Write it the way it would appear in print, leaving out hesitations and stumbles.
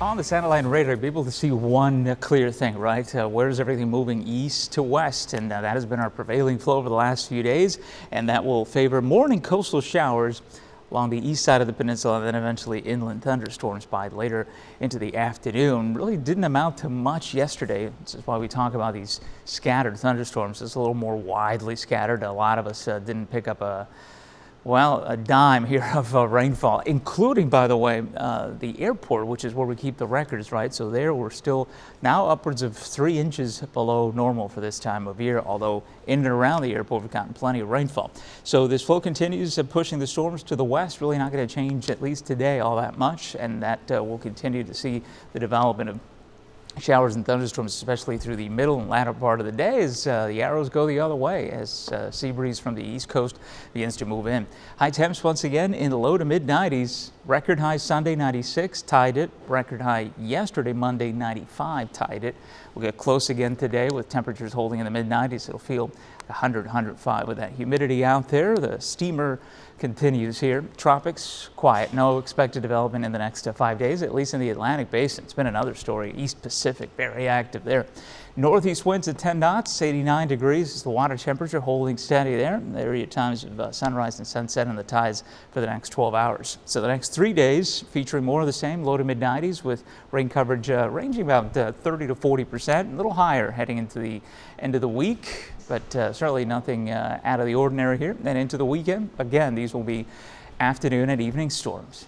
On the satellite and radar, be able to see one clear thing, right? Where's everything moving east to west? And that has been our prevailing flow over the last few days, and that will favor morning coastal showers along the east side of the peninsula, and then eventually inland thunderstorms by later into the afternoon. Really didn't amount to much yesterday. This is why we talk about these scattered thunderstorms. It's a little more widely scattered. A lot of us didn't pick up a dime here of rainfall, including, by the way, the airport, which is where we keep the records, right? So there we're still now upwards of 3 inches below normal for this time of year, although in and around the airport we've gotten plenty of rainfall. So this flow continues pushing the storms to the west, really not going to change, at least today, all that much, and that we'll continue to see the development of showers and thunderstorms, especially through the middle and latter part of the day as the arrows go the other way as sea breeze from the east coast begins to move in. High temps once again in the low to mid 90s. Record high Sunday 96 tied it. Record high yesterday Monday 95 tied it. We'll get close again today with temperatures holding in the mid 90s. It'll feel 100, 105 with that humidity out there. The steamer continues here. Tropics quiet. No expected development in the next 5 days, at least in the Atlantic Basin. It's been another story. East Pacific, very active there. Northeast winds at 10 knots, 89 degrees. The water temperature holding steady there. There are your times of sunrise and sunset and the tides for the next 12 hours. So the next 3 days featuring more of the same, low to mid 90s with rain coverage ranging about 30 to 40%, a little higher heading into the end of the week, but certainly nothing out of the ordinary here. And into the weekend, again, these will be afternoon and evening storms.